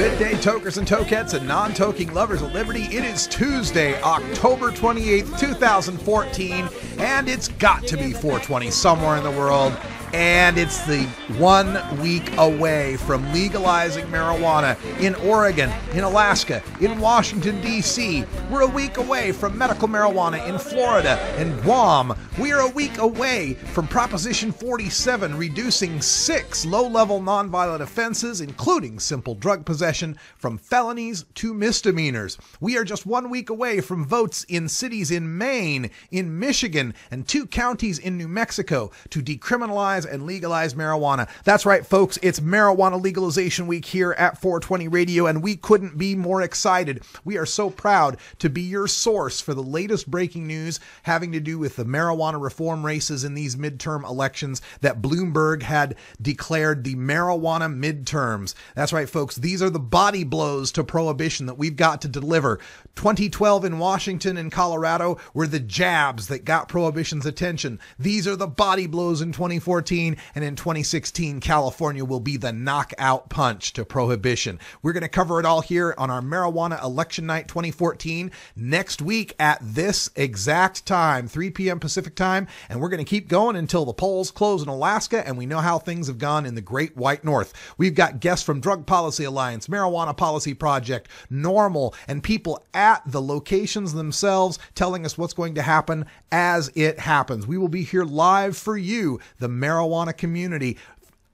Good day, tokers and tokettes and non-toking lovers of liberty. It is Tuesday, October 28th, 2014, and it's got to be 420 somewhere in the world. And it's the 1 week away from legalizing marijuana in Oregon, in Alaska, in Washington, D.C. We're a week away from medical marijuana in Florida and Guam. We are a week away from Proposition 47, reducing 6 low-level nonviolent offenses, including simple drug possession, from felonies to misdemeanors. We are just 1 week away from votes in cities in Maine, in Michigan, and 2 counties in New Mexico to decriminalize and legalize marijuana. That's right, folks. It's Marijuana Legalization Week here at 420 Radio, and we couldn't be more excited. We are so proud to be your source for the latest breaking news having to do with the marijuana reform races in these midterm elections that Bloomberg had declared the marijuana midterms. That's right, folks. These are the body blows to prohibition that we've got to deliver. 2012 in Washington and Colorado were the jabs that got prohibition's attention. These are the body blows in 2014. And in 2016, California will be the knockout punch to prohibition. We're going to cover it all here on our Marijuana Election Night 2014 next week at this exact time, 3 p.m. Pacific time. And we're going to keep going until the polls close in Alaska and we know how things have gone in the Great White North. We've got guests from Drug Policy Alliance, Marijuana Policy Project, NORML, and people at the locations themselves telling us what's going to happen as it happens. We will be here live for you, the marijuana community,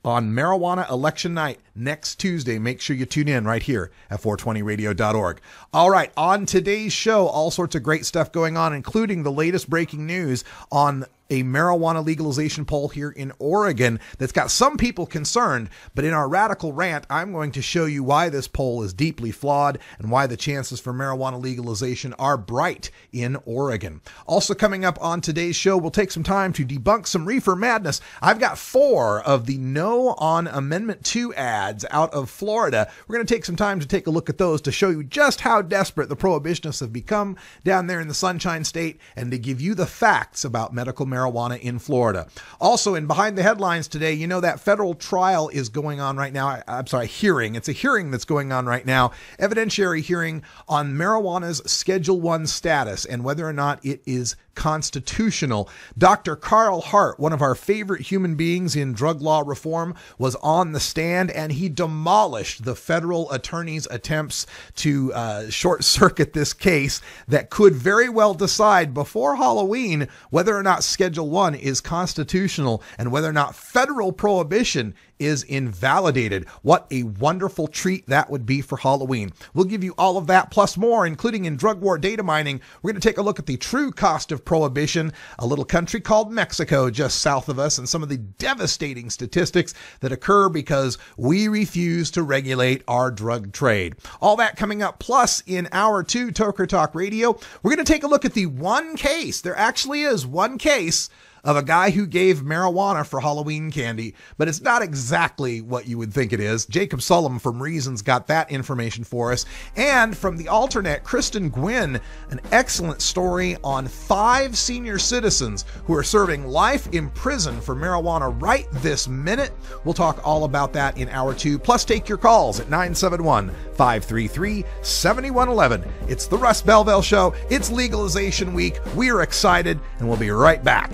on Marijuana Election Night next Tuesday. Make sure you tune in right here at 420radio.org. All right, on today's show, all sorts of great stuff going on, including the latest breaking news on a marijuana legalization poll here in Oregon that's got some people concerned. But in our radical rant, I'm going to show you why this poll is deeply flawed and why the chances for marijuana legalization are bright in Oregon. Also coming up on today's show, we'll take some time to debunk some reefer madness. I've got 4 of the No on Amendment 2 ads out of Florida. We're going to take some time to take a look at those to show you just how desperate the prohibitionists have become down there in the Sunshine State and to give you the facts about medical marijuana in Florida. Also, in Behind the Headlines today, you know that federal trial is going on right now. Hearing. It's a hearing that's going on right now. Evidentiary hearing on marijuana's Schedule 1 status and whether or not it is constitutional. Dr. Carl Hart, one of our favorite human beings in drug law reform, was on the stand and he demolished the federal attorney's attempts to short circuit this case that could very well decide before Halloween whether or not Schedule 1 is constitutional and whether or not federal prohibition is invalidated. What a wonderful treat that would be for Halloween. We'll give you all of that plus more, including in drug war data mining. We're going to take a look at the true cost of prohibition, a little country called Mexico just south of us, and some of the devastating statistics that occur because we refuse to regulate our drug trade. All that coming up. Plus, in hour 2, Toker Talk Radio, we're going to take a look at the one case. There actually is one case of a guy who gave marijuana for Halloween candy, but it's not exactly what you would think it is. Jacob Sullum from Reasons got that information for us. And from the alternate, Kristen Gwynn, an excellent story on 5 senior citizens who are serving life in prison for marijuana right this minute. We'll talk all about that in hour 2. Plus, take your calls at 971-533-7111. It's the Russ Belville Show. It's legalization week. We're excited, and we'll be right back.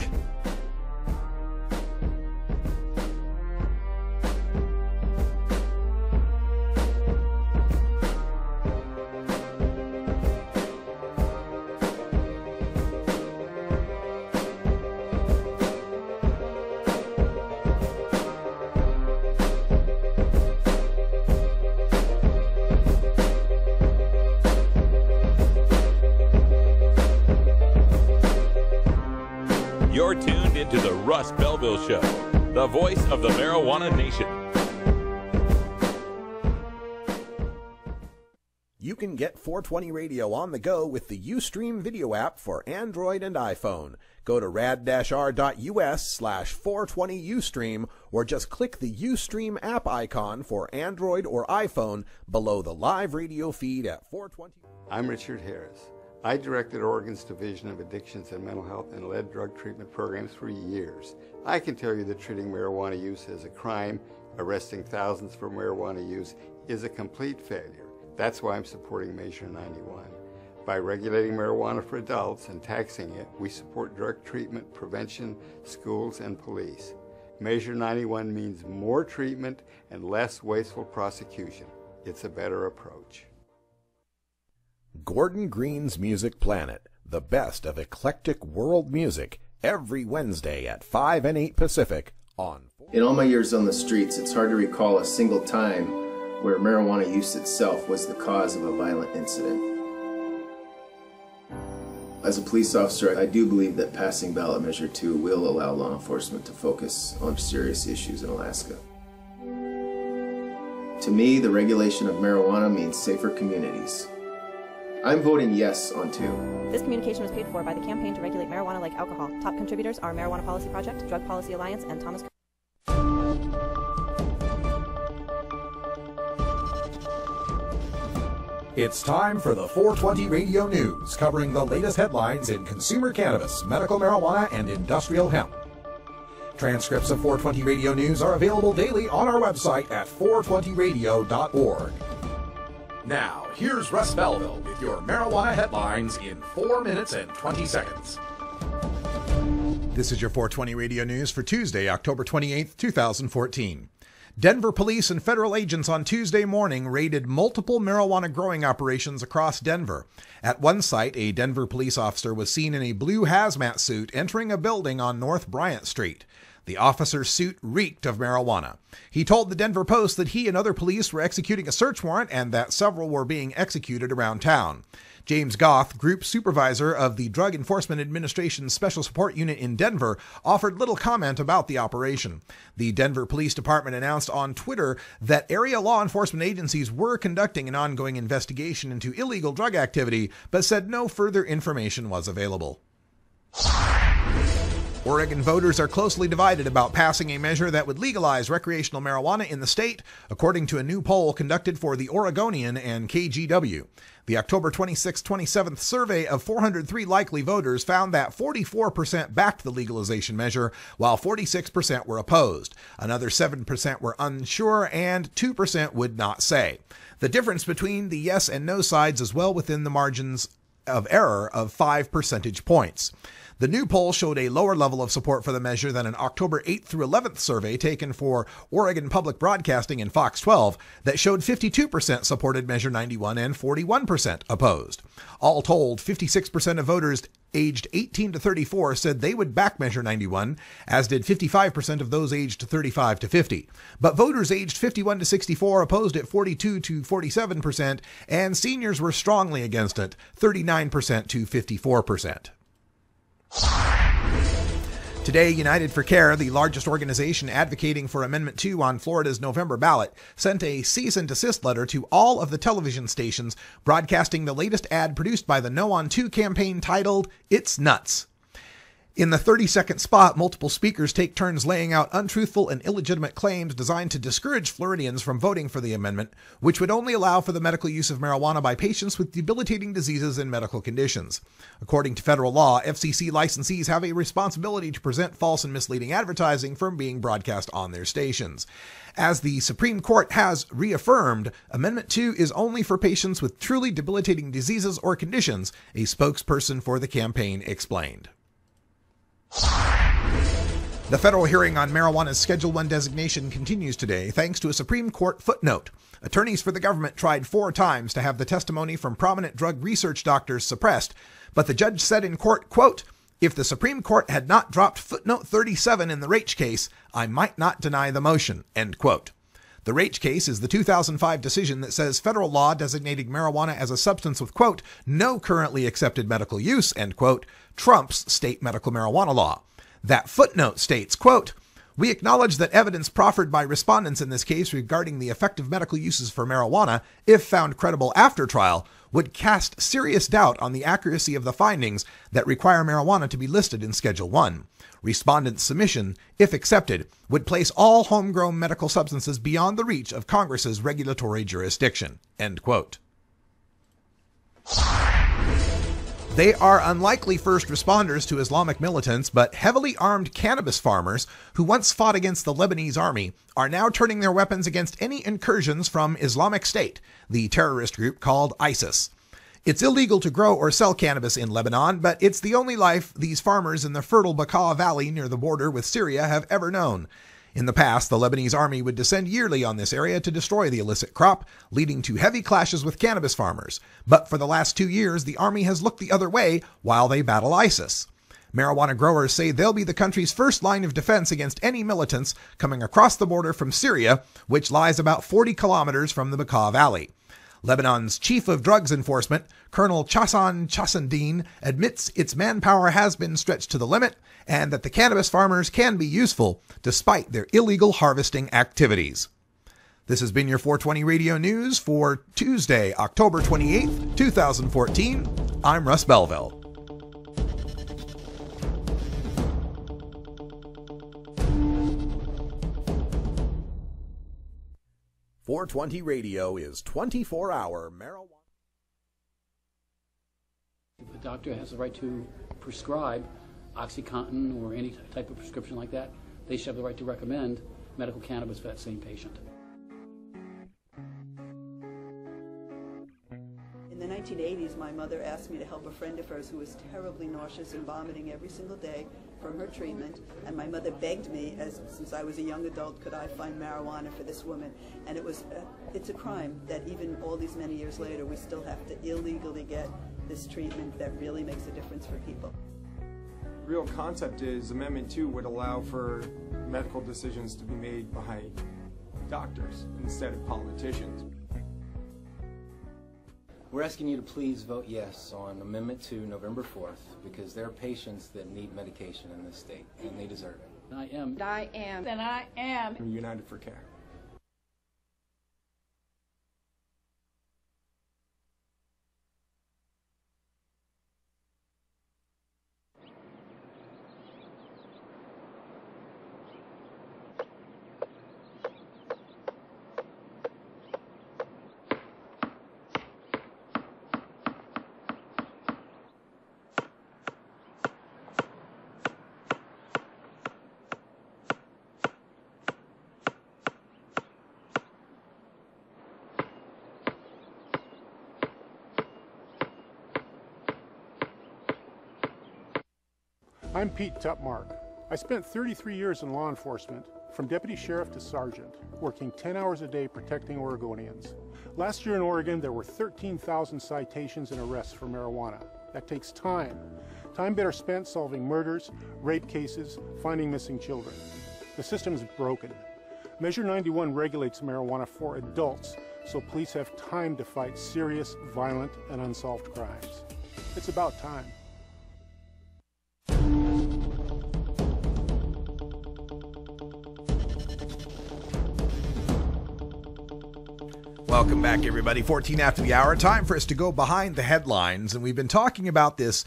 You're tuned into the Russ Belville Show, the voice of the marijuana nation. You can get 420 Radio on the go with the Ustream video app for Android and iPhone. Go to rad-r.us/420Ustream or just click the Ustream app icon for Android or iPhone below the live radio feed at 420. I'm Richard Harris. I directed Oregon's Division of Addictions and Mental Health and led drug treatment programs for years. I can tell you that treating marijuana use as a crime, arresting thousands for marijuana use, is a complete failure. That's why I'm supporting Measure 91. By regulating marijuana for adults and taxing it, we support drug treatment, prevention, schools, and police. Measure 91 means more treatment and less wasteful prosecution. It's a better approach. Gordon Green's Music Planet, the best of eclectic world music, every Wednesday at 5 and 8 Pacific on... In all my years on the streets, it's hard to recall a single time where marijuana use itself was the cause of a violent incident. As a police officer, I do believe that passing ballot measure 2 will allow law enforcement to focus on serious issues in Alaska. To me, the regulation of marijuana means safer communities. I'm voting yes on 2. This communication was paid for by the Campaign to Regulate Marijuana Like Alcohol. Top contributors are Marijuana Policy Project, Drug Policy Alliance, and Thomas. It's time for the 420 Radio News, covering the latest headlines in consumer cannabis, medical marijuana, and industrial hemp. Transcripts of 420 Radio News are available daily on our website at 420radio.org. Now, here's Russ Belville with your marijuana headlines in 4 minutes and 20 seconds. This is your 420 Radio News for Tuesday, October 28th, 2014. Denver police and federal agents on Tuesday morning raided multiple marijuana growing operations across Denver. At one site, a Denver police officer was seen in a blue hazmat suit entering a building on North Bryant Street. The officer's suit reeked of marijuana. He told the Denver Post that he and other police were executing a search warrant and that several were being executed around town. James Goff, group supervisor of the Drug Enforcement Administration's Special Support Unit in Denver, offered little comment about the operation. The Denver Police Department announced on Twitter that area law enforcement agencies were conducting an ongoing investigation into illegal drug activity, but said no further information was available. Oregon voters are closely divided about passing a measure that would legalize recreational marijuana in the state, according to a new poll conducted for the Oregonian and KGW. The October 26-27 survey of 403 likely voters found that 44% backed the legalization measure, while 46% were opposed. Another 7% were unsure, and 2% would not say. The difference between the yes and no sides is well within the margins of error of 5 percentage points. The new poll showed a lower level of support for the measure than an October 8th through 11th survey taken for Oregon Public Broadcasting and Fox 12 that showed 52% supported Measure 91 and 41% opposed. All told, 56% of voters aged 18 to 34 said they would back Measure 91, as did 55% of those aged 35 to 50. But voters aged 51 to 64 opposed it 42 to 47%, and seniors were strongly against it, 39% to 54%. Today, United for Care, the largest organization advocating for Amendment 2 on Florida's November ballot, sent a cease and desist letter to all of the television stations broadcasting the latest ad produced by the No on 2 campaign titled, "It's Nuts." In the 30-second spot, multiple speakers take turns laying out untruthful and illegitimate claims designed to discourage Floridians from voting for the amendment, which would only allow for the medical use of marijuana by patients with debilitating diseases and medical conditions. According to federal law, FCC licensees have a responsibility to present false and misleading advertising from being broadcast on their stations. As the Supreme Court has reaffirmed, Amendment 2 is only for patients with truly debilitating diseases or conditions, a spokesperson for the campaign explained. The federal hearing on marijuana's Schedule I designation continues today thanks to a Supreme Court footnote. Attorneys for the government tried 4 times to have the testimony from prominent drug research doctors suppressed, but the judge said in court, quote, "If the Supreme Court had not dropped footnote 37 in the Raich case, I might not deny the motion," end quote. The Raich case is the 2005 decision that says federal law designating marijuana as a substance with, quote, "no currently accepted medical use," end quote, trumps state medical marijuana law. That footnote states, quote, "We acknowledge that evidence proffered by respondents in this case regarding the effective medical uses for marijuana, if found credible after trial, would cast serious doubt on the accuracy of the findings that require marijuana to be listed in Schedule I. Respondent's submission, if accepted, would place all homegrown medical substances beyond the reach of Congress's regulatory jurisdiction," end quote. They are unlikely first responders to Islamic militants, but heavily armed cannabis farmers who once fought against the Lebanese army are now turning their weapons against any incursions from Islamic State, the terrorist group called ISIS. It's illegal to grow or sell cannabis in Lebanon, but it's the only life these farmers in the fertile Bekaa Valley near the border with Syria have ever known. In the past, the Lebanese army would descend yearly on this area to destroy the illicit crop, leading to heavy clashes with cannabis farmers. But for the last 2 years, the army has looked the other way while they battle ISIS. Marijuana growers say they'll be the country's first line of defense against any militants coming across the border from Syria, which lies about 40 kilometers from the Bekaa Valley. Lebanon's chief of drugs enforcement, Colonel Chassan Chassandine, admits its manpower has been stretched to the limit and that the cannabis farmers can be useful despite their illegal harvesting activities. This has been your 420 Radio News for Tuesday, October 28th, 2014. I'm Russ Belville. .420 Radio is 24-hour marijuana. The doctor has the right to prescribe OxyContin or any type of prescription like that. They should have the right to recommend medical cannabis for that same patient. In the 1980s, my mother asked me to help a friend of hers who was terribly nauseous and vomiting every single day from her treatment, and my mother begged me, since I was a young adult, could I find marijuana for this woman? And it's a crime that even all these many years later, we still have to illegally get this treatment that really makes a difference for people. The real concept is Amendment 2 would allow for medical decisions to be made by doctors instead of politicians. We're asking you to please vote yes on Amendment 2 November 4th because there are patients that need medication in this state and they deserve it. I am. I am. And I am. United for Care. I'm Pete Tupmark. I spent 33 years in law enforcement, from deputy sheriff to sergeant, working 10 hours a day protecting Oregonians. Last year in Oregon, there were 13,000 citations and arrests for marijuana. That takes time. Time better spent solving murders, rape cases, finding missing children. The system is broken. Measure 91 regulates marijuana for adults, so police have time to fight serious, violent, and unsolved crimes. It's about time. Welcome back, everybody. 14 after the hour. Time for us to go behind the headlines. And we've been talking about this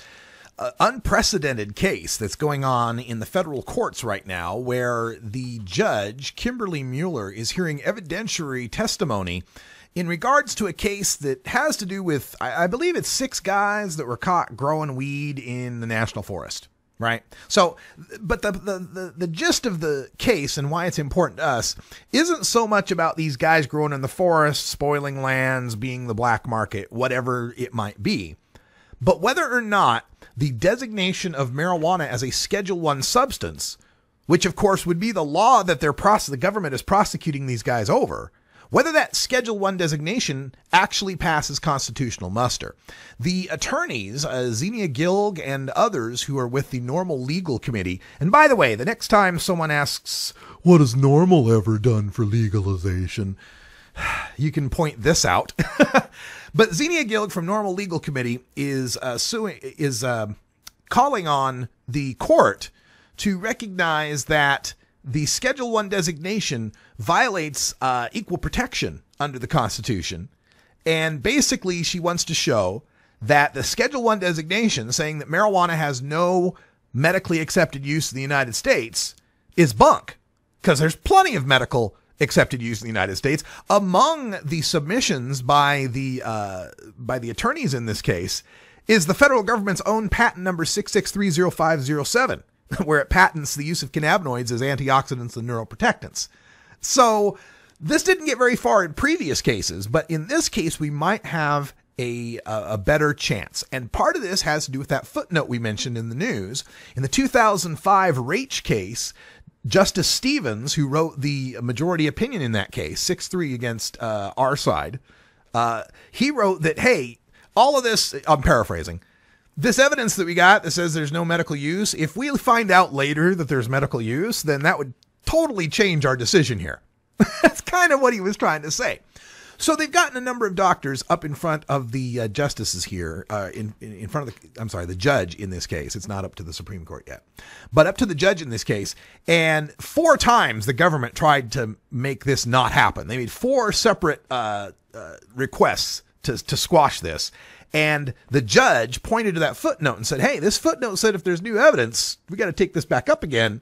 unprecedented case that's going on in the federal courts right now, where the judge, Kimberly Mueller, is hearing evidentiary testimony in regards to a case that has to do with, I believe it's 6 guys that were caught growing weed in the national forest. Right. So, but the gist of the case and why it's important to us isn't so much about these guys growing in the forest, spoiling lands, being the black market, whatever it might be, but whether or not the designation of marijuana as a Schedule I substance, which of course would be the law that the government is prosecuting these guys over, whether that Schedule I designation actually passes constitutional muster. The attorneys, Xenia Gilg and others who are with the Normal Legal Committee, and by the way, the next time someone asks, what has Normal ever done for legalization? You can point this out. But Xenia Gilg from Normal Legal Committee is calling on the court to recognize that the Schedule I designation violates equal protection under the Constitution. And basically, she wants to show that the Schedule I designation saying that marijuana has no medically accepted use in the United States is bunk, because there's plenty of medical accepted use in the United States. Among the submissions by the attorneys in this case is the federal government's own patent number 6630507, where it patents the use of cannabinoids as antioxidants and neuroprotectants. So this didn't get very far in previous cases, but in this case, we might have a better chance. And part of this has to do with that footnote we mentioned in the news. In the 2005 Raich case, Justice Stevens, who wrote the majority opinion in that case, 6-3 against our side, he wrote that, hey, all of this, I'm paraphrasing, this evidence that we got that says there's no medical use, if we find out later that there's medical use, then that would totally change our decision here. That's kind of what he was trying to say. So they've gotten a number of doctors up in front of the justices here, in front of the judge in this case. It's not up to the Supreme Court yet, but up to the judge in this case. And 4 times the government tried to make this not happen. They made 4 separate requests to squash this. And the judge pointed to that footnote and said, hey, this footnote said if there's new evidence, we got to take this back up again.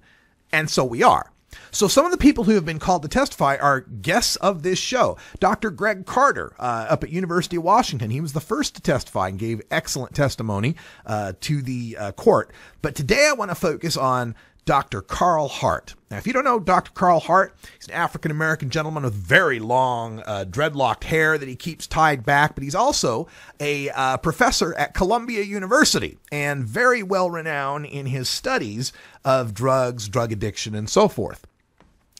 And so we are. So some of the people who have been called to testify are guests of this show. Dr. Greg Carter up at University of Washington. He was the first to testify and gave excellent testimony to the court. But today I want to focus on Dr. Carl Hart. Now, if you don't know Dr. Carl Hart, he's an African-American gentleman with very long dreadlocked hair that he keeps tied back, but he's also a professor at Columbia University and very well renowned in his studies of drugs, drug addiction, and so forth.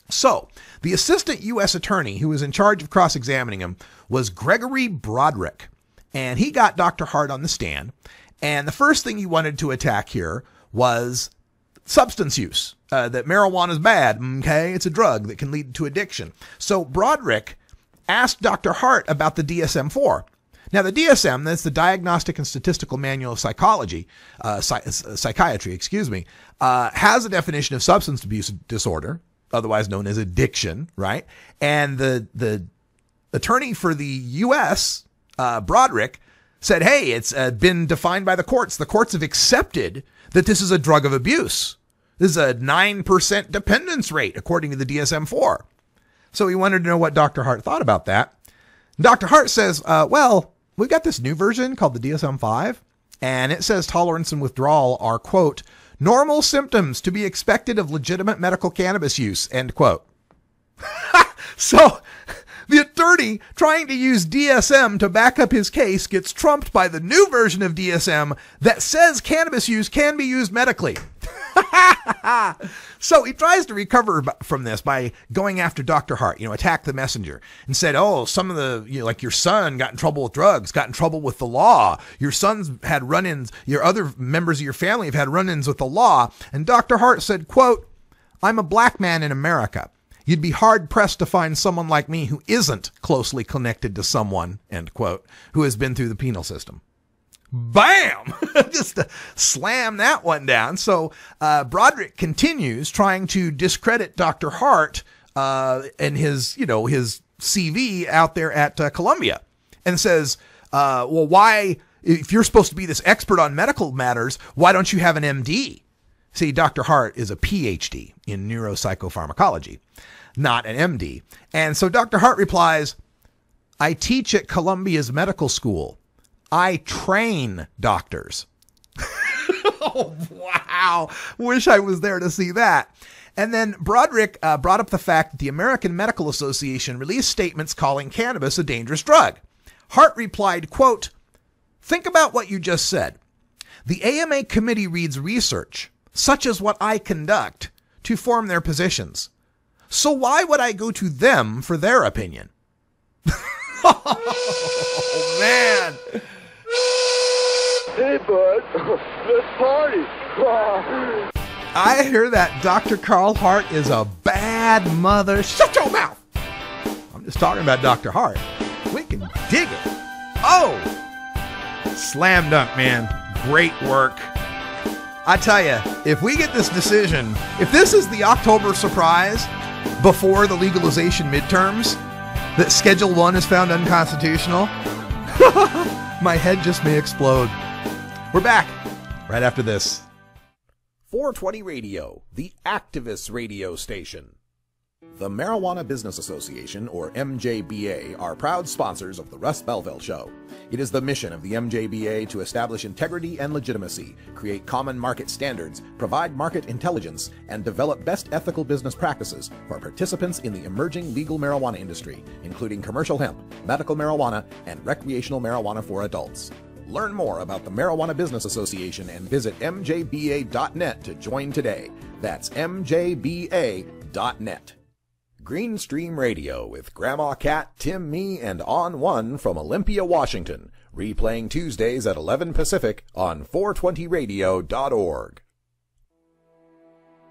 So, the assistant U.S. attorney who was in charge of cross-examining him was Gregory Broderick, and he got Dr. Hart on the stand, and the first thing he wanted to attack here was substance use, that marijuana is bad, okay? It's a drug that can lead to addiction. So Broderick asked Dr. Hart about the DSM-4. Now, the DSM, that's the Diagnostic and Statistical Manual of Psychiatry, has a definition of substance abuse disorder, otherwise known as addiction, right? And the attorney for the U.S., Broderick, said, hey, it's been defined by the courts. The courts have accepted that this is a drug of abuse. This is a 9% dependence rate, according to the DSM-4. So he wanted to know what Dr. Hart thought about that. Dr. Hart says, well, we've got this new version called the DSM-5, and it says tolerance and withdrawal are, quote, normal symptoms to be expected of legitimate medical cannabis use, end quote. So the attorney trying to use DSM to back up his case gets trumped by the new version of DSM that says cannabis use can be used medically. So he tries to recover from this by going after Dr. Hart, attack the messenger, and said, oh, some of the, like your son got in trouble with drugs, got in trouble with the law. Your son's had run-ins. Your other members of your family have had run-ins with the law. And Dr. Hart said, quote, I'm a black man in America. You'd be hard-pressed to find someone like me who isn't closely connected to someone, end quote, who has been through the penal system. Bam! Just to slam that one down. So Broderick continues trying to discredit Dr. Hart and his CV out there at Columbia, and says, well, why, if you're supposed to be this expert on medical matters, why don't you have an MD? See, Dr. Hart is a PhD in neuropsychopharmacology, not an MD. And so Dr. Hart replies, I teach at Columbia's medical school. I train doctors. Oh, wow. Wish I was there to see that. And then Broderick brought up the fact that the American Medical Association released statements calling cannabis a dangerous drug. Hart replied, quote, think about what you just said. The AMA committee reads research, such as what I conduct, to form their positions. So why would I go to them for their opinion? Oh, man. Hey, bud, let's party. I hear that Dr. Carl Hart is a bad mother. Shut your mouth. I'm just talking about Dr. Hart. We can dig it. Oh, slam dunk, man. Great work. I tell you, if we get this decision, if this is the October surprise before the legalization midterms, that Schedule 1 is found unconstitutional, my head just may explode. We're back right after this. 420 Radio, the activist radio station. The Marijuana Business Association, or MJBA, are proud sponsors of the Russ Belville Show. It is the mission of the MJBA to establish integrity and legitimacy, create common market standards, provide market intelligence, and develop best ethical business practices for participants in the emerging legal marijuana industry, including commercial hemp, medical marijuana, and recreational marijuana for adults. Learn more about the Marijuana Business Association and visit mjba.net to join today. That's mjba.net. Greenstream Radio with Grandma Cat, Tim Me, and On One from Olympia, Washington. Replaying Tuesdays at 11 Pacific on 420radio.org.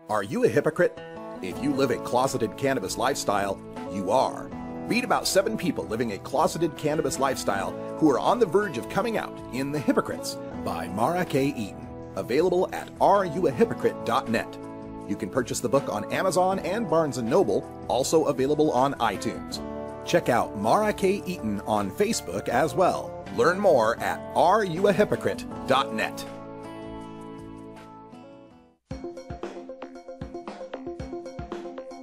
Are you a hypocrite? If you live a closeted cannabis lifestyle, you are. Read about 7 people living a closeted cannabis lifestyle who are on the verge of coming out in The Hypocrites by Mara K. Eaton. Available at areyouahypocrite.net. You can purchase the book on Amazon and Barnes & Noble, also available on iTunes. Check out Mara K. Eaton on Facebook as well. Learn more at areyouahypocrite.net.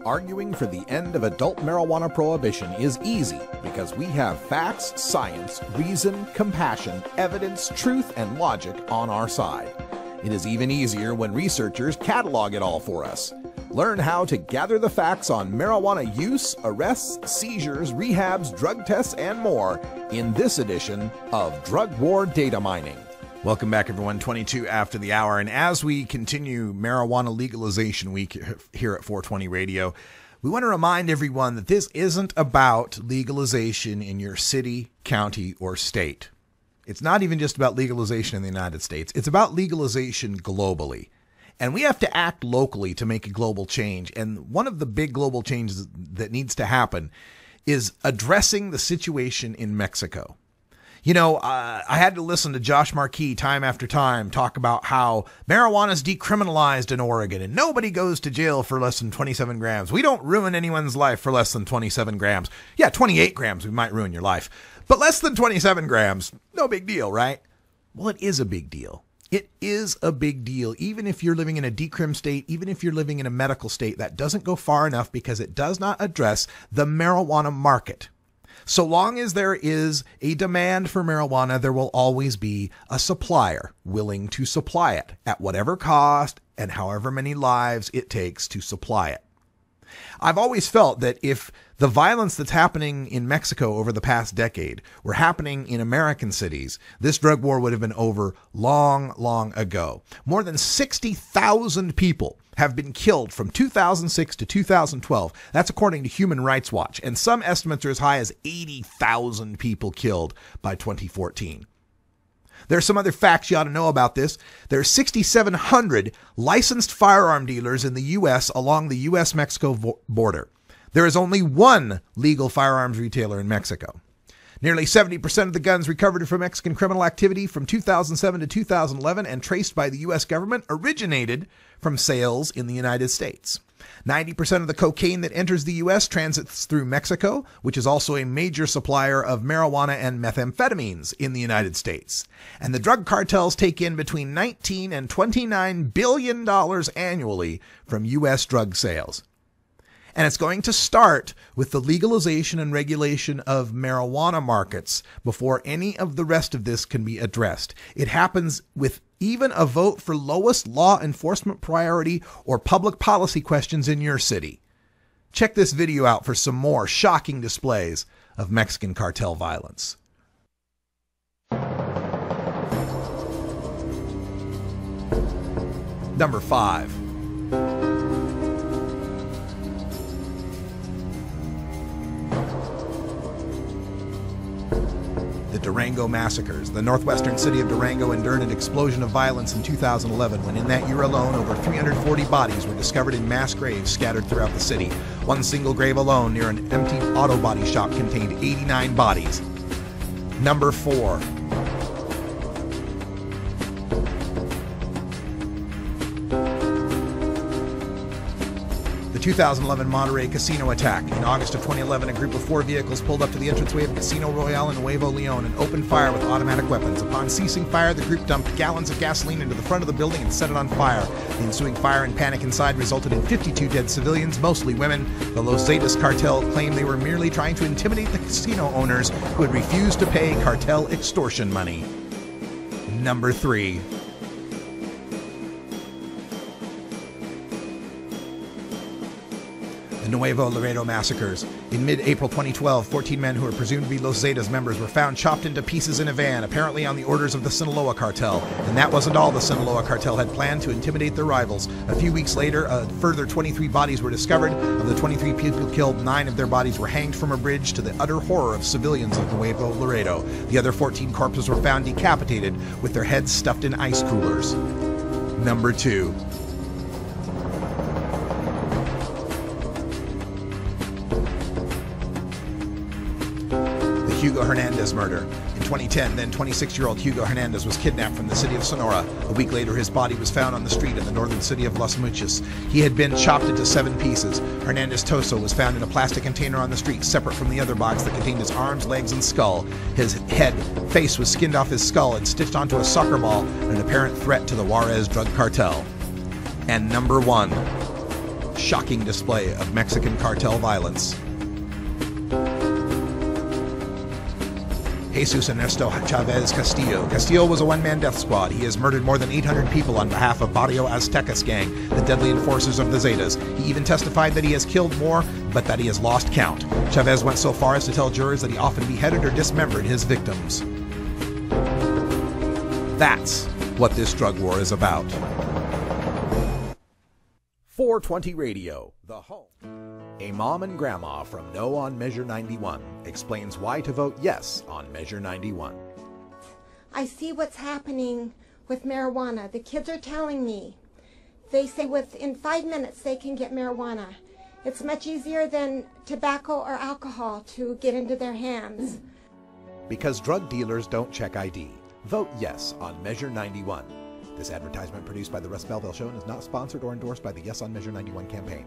Arguing for the end of adult marijuana prohibition is easy because we have facts, science, reason, compassion, evidence, truth, and logic on our side. It is even easier when researchers catalog it all for us. Learn how to gather the facts on marijuana use, arrests, seizures, rehabs, drug tests, and more in this edition of Drug War Data Mining. Welcome back, everyone. 22 after the hour. And as we continue Marijuana Legalization Week here at 420 Radio, we want to remind everyone that this isn't about legalization in your city, county, or state. It's not even just about legalization in the United States. It's about legalization globally. And we have to act locally to make a global change. And one of the big global changes that needs to happen is addressing the situation in Mexico. You know, I had to listen to Josh Markey time after time talk about how marijuana is decriminalized in Oregon and nobody goes to jail for less than 27 grams. We don't ruin anyone's life for less than 27 grams. Yeah, 28 grams, we might ruin your life. But less than 27 grams, no big deal, right? Well, it is a big deal. It is a big deal. Even if you're living in a decrim state, even if you're living in a medical state, that doesn't go far enough because it does not address the marijuana market. So long as there is a demand for marijuana, there will always be a supplier willing to supply it at whatever cost and however many lives it takes to supply it. I've always felt that if the violence that's happening in Mexico over the past decade were happening in American cities, this drug war would have been over long, long ago. More than 60,000 people have been killed from 2006 to 2012. That's according to Human Rights Watch. And some estimates are as high as 80,000 people killed by 2014. There's some other facts you ought to know about this. There are 6,700 licensed firearm dealers in the U.S. along the U.S.-Mexico border. There is only one legal firearms retailer in Mexico. Nearly 70% of the guns recovered from Mexican criminal activity from 2007 to 2011 and traced by the U.S. government originated from sales in the United States. 90% of the cocaine that enters the U.S. transits through Mexico, which is also a major supplier of marijuana and methamphetamines in the United States. And the drug cartels take in between $19 and $29 billion annually from U.S. drug sales. And it's going to start with the legalization and regulation of marijuana markets before any of the rest of this can be addressed. It happens with even a vote for lowest law enforcement priority or public policy questions in your city. Check this video out for some more shocking displays of Mexican cartel violence. Number 5. The Durango massacres. The northwestern city of Durango endured an explosion of violence in 2011 when in that year alone over 340 bodies were discovered in mass graves scattered throughout the city. One single grave alone near an empty auto body shop contained 89 bodies. Number 4. The 2011 Monterey casino attack. In August of 2011, a group of 4 vehicles pulled up to the entranceway of Casino Royale in Nuevo Leon and opened fire with automatic weapons. Upon ceasing fire, the group dumped gallons of gasoline into the front of the building and set it on fire. The ensuing fire and panic inside resulted in 52 dead civilians, mostly women. The Los Zetas cartel claimed they were merely trying to intimidate the casino owners who had refused to pay cartel extortion money. Number 3. The Nuevo Laredo massacres. In mid-April 2012, 14 men who were presumed to be Los Zetas members were found chopped into pieces in a van, apparently on the orders of the Sinaloa cartel. And that wasn't all the Sinaloa cartel had planned to intimidate their rivals. A few weeks later, a further 23 bodies were discovered. Of the 23 people killed, 9 of their bodies were hanged from a bridge, to the utter horror of civilians of Nuevo Laredo. The other 14 corpses were found decapitated, with their heads stuffed in ice coolers. Number 2. Hugo Hernandez murder. In 2010, then 26-year-old Hugo Hernandez was kidnapped from the city of Sonora. A week later, his body was found on the street in the northern city of Los Mochis. He had been chopped into 7 pieces. Hernandez's torso was found in a plastic container on the street, separate from the other box that contained his arms, legs, and skull. His face was skinned off his skull and stitched onto a soccer ball, an apparent threat to the Juarez drug cartel. And number 1. Shocking display of Mexican cartel violence. Jesus Ernesto Chavez Castillo. Castillo was a one-man death squad. He has murdered more than 800 people on behalf of Barrio Aztecas gang, the deadly enforcers of the Zetas. He even testified that he has killed more, but that he has lost count. Chavez went so far as to tell jurors that he often beheaded or dismembered his victims. That's what this drug war is about. 420 Radio, the home. A mom and grandma from No on Measure 91 explains why to vote yes on Measure 91. I see what's happening with marijuana. The kids are telling me. They say within 5 minutes they can get marijuana. It's much easier than tobacco or alcohol to get into their hands. Because drug dealers don't check ID. Vote yes on Measure 91. This advertisement produced by the Russ Belville Show and is not sponsored or endorsed by the Yes on Measure 91 campaign.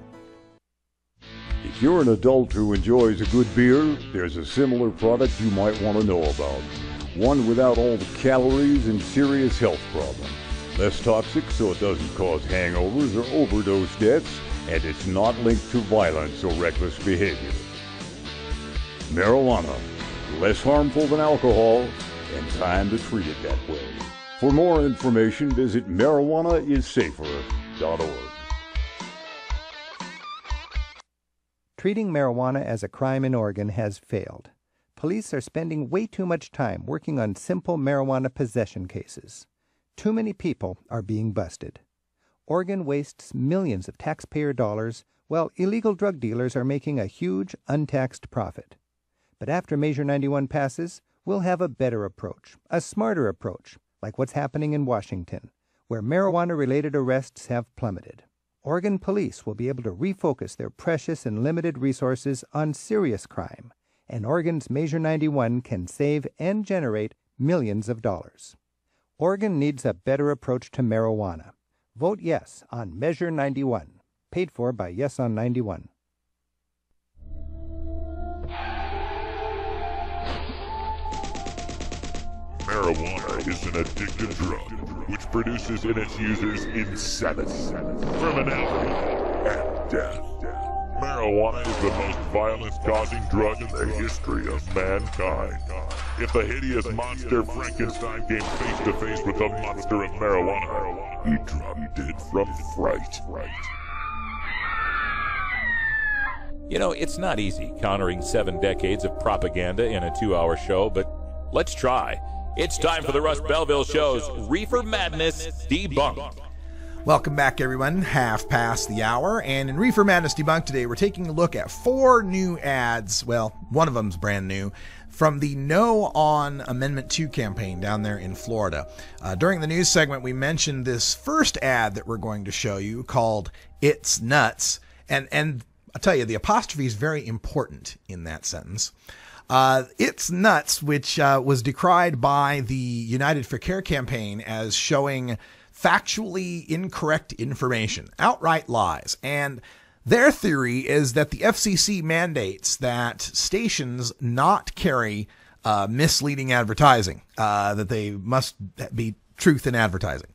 If you're an adult who enjoys a good beer, there's a similar product you might want to know about. One without all the calories and serious health problems. Less toxic so it doesn't cause hangovers or overdose deaths, and it's not linked to violence or reckless behavior. Marijuana. Less harmful than alcohol, and time to treat it that way. For more information, visit marijuanaissafer.org. Treating marijuana as a crime in Oregon has failed. Police are spending way too much time working on simple marijuana possession cases. Too many people are being busted. Oregon wastes millions of taxpayer dollars, while illegal drug dealers are making a huge untaxed profit. But after Measure 91 passes, we'll have a better approach, a smarter approach, like what's happening in Washington, where marijuana-related arrests have plummeted. Oregon police will be able to refocus their precious and limited resources on serious crime, and Oregon's Measure 91 can save and generate millions of dollars. Oregon needs a better approach to marijuana. Vote yes on Measure 91, paid for by Yes on 91. Marijuana is an addictive drug which produces in its users insanity, criminality, and death. Marijuana is the most violence-causing drug in the history of mankind. If the hideous monster Frankenstein came face-to-face with the monster of marijuana, he dropped dead from fright. You know, it's not easy countering 7 decades of propaganda in a 2-hour show, but let's try. It's time for the Russ Belville Show's Reefer Madness Debunked. Welcome back, everyone. Half past the hour, and in Reefer Madness Debunked today, we're taking a look at 4 new ads. Well, one of them's brand new, from the No on Amendment 2 campaign down there in Florida. During the news segment, we mentioned this first ad that we're going to show you called "It's Nuts," and I'll tell you, the apostrophe is very important in that sentence. It's Nuts, which was decried by the United for Care campaign as showing factually incorrect information, outright lies. And Their theory is that the FCC mandates that stations not carry misleading advertising, that they must be truth in advertising.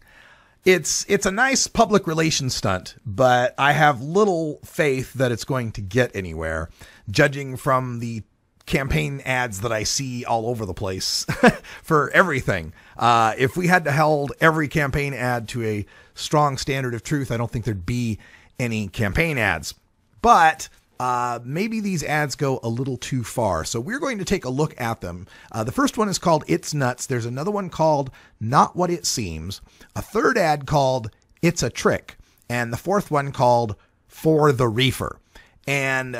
It's a nice public relations stunt, but I have little faith that it's going to get anywhere, judging from the campaign ads that I see all over the place for everything. If we had to hold every campaign ad to a strong standard of truth, I don't think there'd be any campaign ads. But maybe these ads go a little too far. So we're going to take a look at them. The first one is called It's Nuts. There's another one called Not What It Seems. A third ad called It's a Trick. And the fourth one called For the Reefer. And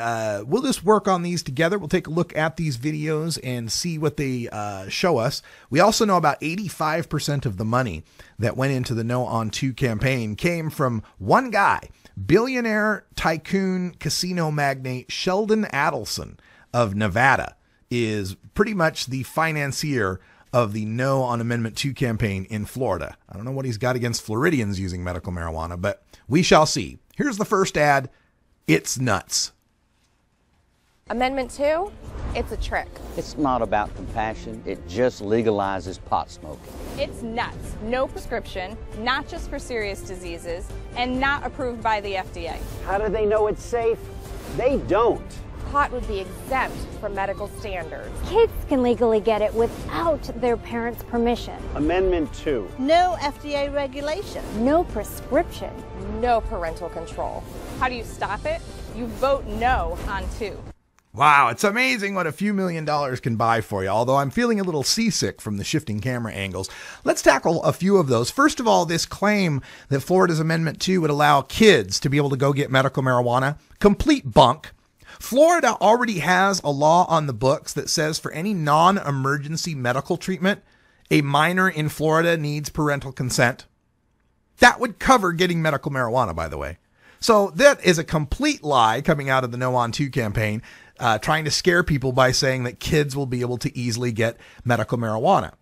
we'll just work on these together. We'll take a look at these videos and see what they show us. We also know about 85% of the money that went into the No on 2 campaign came from one guy, billionaire tycoon casino magnate Sheldon Adelson of Nevada is pretty much the financier of the No on Amendment 2 campaign in Florida. I don't know what he's got against Floridians using medical marijuana, but we shall see. Here's the first ad. It's nuts. Amendment 2, it's a trick. It's not about compassion. It just legalizes pot smoking. It's nuts. No prescription, not just for serious diseases, and not approved by the FDA. How do they know it's safe? They don't. Pot would be exempt from medical standards. Kids can legally get it without their parents' permission. Amendment 2. No FDA regulation. No prescription. No parental control. How do you stop it? You vote no on 2. Wow, it's amazing what a few $1 million can buy for you, although I'm feeling a little seasick from the shifting camera angles. Let's tackle a few of those. First of all, this claim that Florida's Amendment 2 would allow kids to be able to go get medical marijuana, complete bunk. Florida already has a law on the books that says for any non-emergency medical treatment, a minor in Florida needs parental consent. That would cover getting medical marijuana, by the way. So that is a complete lie coming out of the No on 2 campaign, trying to scare people by saying that kids will be able to easily get medical marijuana.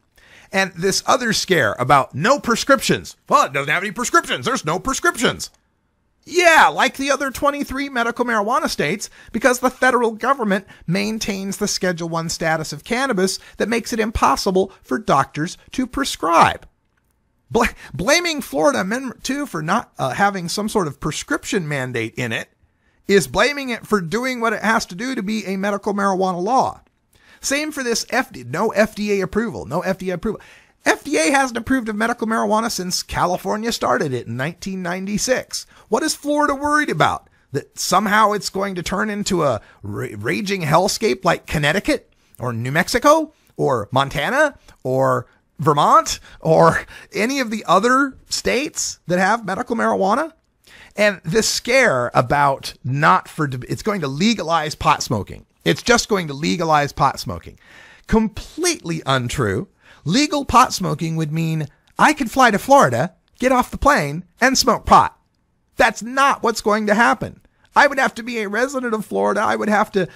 And this other scare about no prescriptions. Well, it doesn't have any prescriptions. There's no prescriptions. Yeah, like the other 23 medical marijuana states, because the federal government maintains the Schedule 1 status of cannabis that makes it impossible for doctors to prescribe. Blaming Florida Amendment 2 for not having some sort of prescription mandate in it is blaming it for doing what it has to do to be a medical marijuana law. Same for this no FDA approval. FDA hasn't approved of medical marijuana since California started it in 1996. What is Florida worried about? That somehow it's going to turn into a raging hellscape like Connecticut or New Mexico or Montana or Vermont or any of the other states that have medical marijuana? And this scare about it's going to legalize pot smoking. It's just going to legalize pot smoking. Completely untrue. Legal pot smoking would mean I could fly to Florida, get off the plane, and smoke pot. That's not what's going to happen. I would have to be a resident of Florida. I would have to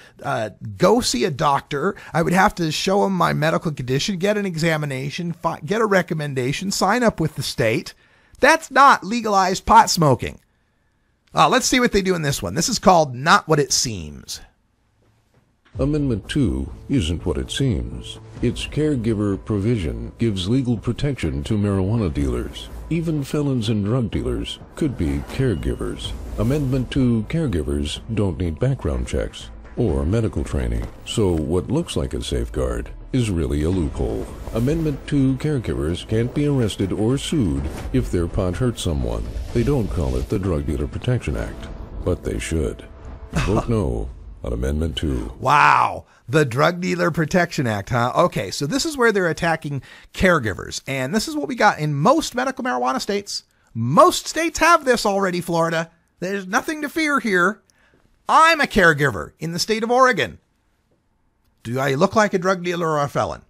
go see a doctor. I would have to show them my medical condition, get an examination, get a recommendation, sign up with the state. That's not legalized pot smoking. Let's see what they do in this one. This is called Not What It Seems. Amendment 2 isn't what it seems. Its caregiver provision gives legal protection to marijuana dealers. Even felons and drug dealers could be caregivers. Amendment 2 caregivers don't need background checks or medical training, so what looks like a safeguard is really a loophole. Amendment 2 caregivers can't be arrested or sued if their pot hurts someone. They don't call it the Drug Dealer Protection Act, but they should. Vote no on Amendment 2. Wow. The Drug Dealer Protection Act, huh? Okay, so this is where they're attacking caregivers. And this is what we got in most medical marijuana states. Most states have this already, Florida. There's nothing to fear here. I'm a caregiver in the state of Oregon. Do I look like a drug dealer or a felon?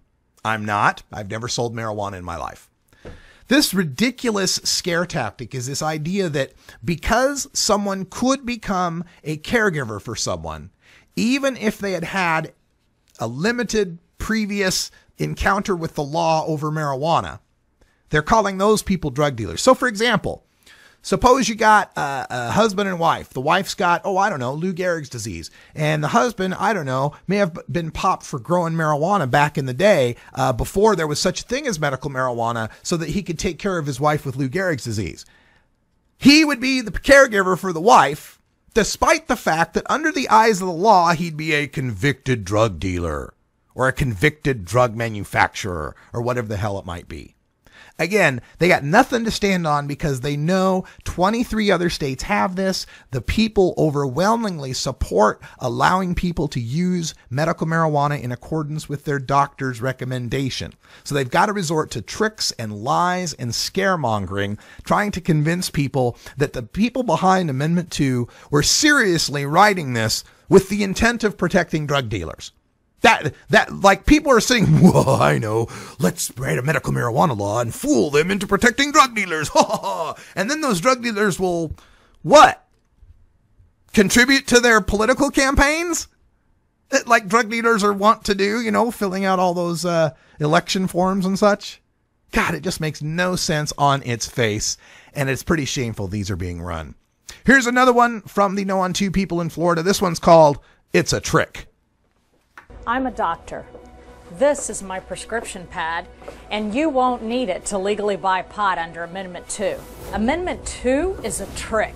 I'm not. I've never sold marijuana in my life. This ridiculous scare tactic is this idea that because someone could become a caregiver for someone, even if they had had a limited previous encounter with the law over marijuana, they're calling those people drug dealers. So, for example, Suppose you got a husband and wife. The wife's got, oh, I don't know, Lou Gehrig's disease. And the husband, I don't know, may have been popped for growing marijuana back in the day before there was such a thing as medical marijuana so that he could take care of his wife with Lou Gehrig's disease. He would be the caregiver for the wife, despite the fact that under the eyes of the law, he'd be a convicted drug dealer or a convicted drug manufacturer or whatever the hell it might be. Again, they got nothing to stand on because they know 23 other states have this. The people overwhelmingly support allowing people to use medical marijuana in accordance with their doctor's recommendation. So they've got to resort to tricks and lies and scaremongering, trying to convince people that the people behind Amendment 2 were seriously writing this with the intent of protecting drug dealers. That like people are saying, whoa, I know, let's write a medical marijuana law and fool them into protecting drug dealers. And then those drug dealers will, what? Contribute to their political campaigns? Like drug dealers are wont to do, you know, filling out all those election forms and such. God, it just makes no sense on its face. And it's pretty shameful these are being run. Here's another one from the No on 2 people in Florida. This one's called, It's a Trick. I'm a doctor. This is my prescription pad, and you won't need it to legally buy pot under Amendment 2. Amendment 2 is a trick.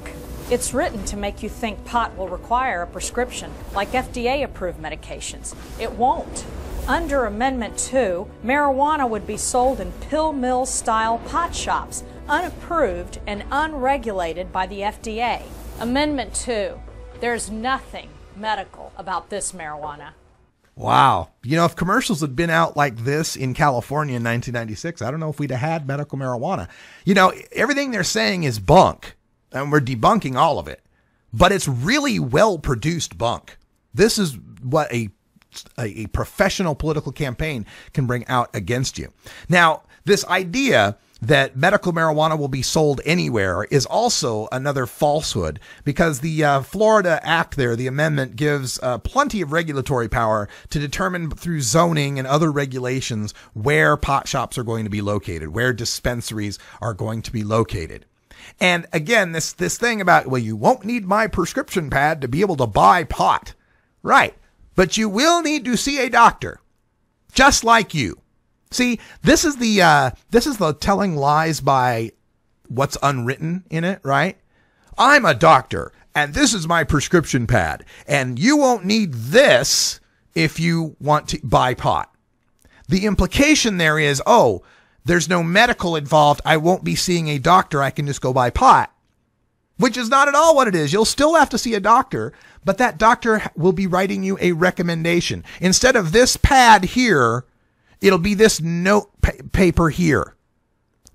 It's written to make you think pot will require a prescription, like FDA-approved medications. It won't. Under Amendment 2, marijuana would be sold in pill mill-style pot shops, unapproved and unregulated by the FDA. Amendment 2, there's nothing medical about this marijuana. Wow. You know, if commercials had been out like this in California in 1996, I don't know if we'd have had medical marijuana. You know, everything they're saying is bunk, and we're debunking all of it. But it's really well-produced bunk. This is what a professional political campaign can bring out against you. Now, this idea that medical marijuana will be sold anywhere is also another falsehood, because the Florida Act there, the amendment, gives plenty of regulatory power to determine through zoning and other regulations where pot shops are going to be located, where dispensaries are going to be located. And again, this thing about, well, you won't need my prescription pad to be able to buy pot. Right. But you will need to see a doctor, just like you. See, this is the telling lies by what's unwritten in it, right? I'm a doctor, and this is my prescription pad, and you won't need this if you want to buy pot. The implication there is, oh, there's no medical involved. I won't be seeing a doctor. I can just go buy pot, which is not at all what it is. You'll still have to see a doctor, but that doctor will be writing you a recommendation. Instead of this pad here, it'll be this note paper here.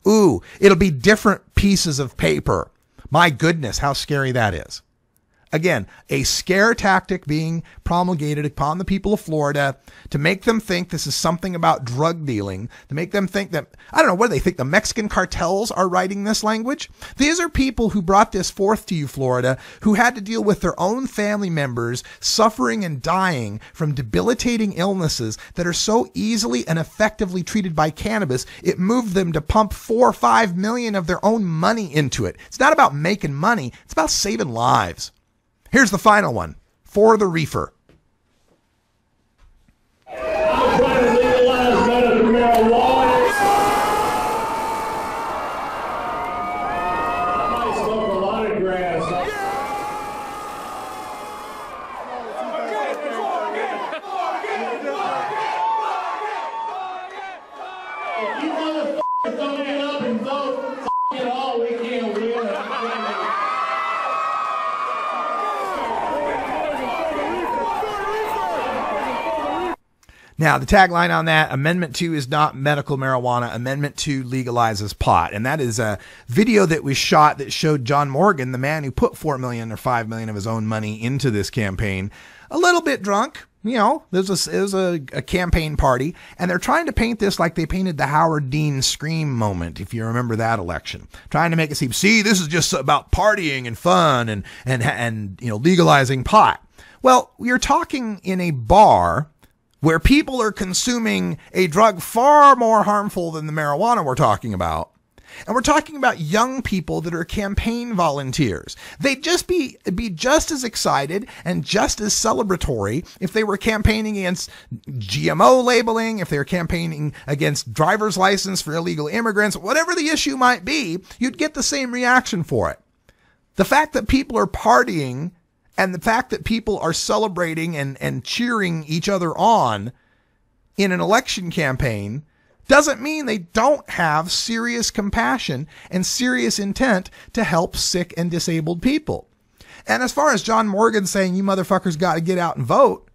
Ooh, it'll be different pieces of paper. My goodness, how scary that is. Again, a scare tactic being promulgated upon the people of Florida to make them think this is something about drug dealing, to make them think that, I don't know, what do they think, the Mexican cartels are writing this language? These are people who brought this forth to you, Florida, who had to deal with their own family members suffering and dying from debilitating illnesses that are so easily and effectively treated by cannabis, it moved them to pump 4 or 5 million of their own money into it. It's not about making money, it's about saving lives. Here's the final one for the Reefer. Now, the tagline on that, Amendment 2 is not medical marijuana. Amendment 2 legalizes pot. And that is a video that was shot that showed John Morgan, the man who put 4 million or 5 million of his own money into this campaign, a little bit drunk. You know, it was a campaign party, and they're trying to paint this like they painted the Howard Dean Scream moment, if you remember that election. Trying to make it seem, see, this is just about partying and fun and you know, legalizing pot. Well, you're talking in a bar where people are consuming a drug far more harmful than the marijuana we're talking about. And we're talking about young people that are campaign volunteers. They'd just be just as excited and just as celebratory if they were campaigning against GMO labeling, if they were campaigning against driver's license for illegal immigrants, whatever the issue might be, you'd get the same reaction for it. The fact that people are partying and the fact that people are celebrating and cheering each other on in an election campaign doesn't mean they don't have serious compassion and serious intent to help sick and disabled people. And as far as John Morgan saying, you motherfuckers got to get out and vote,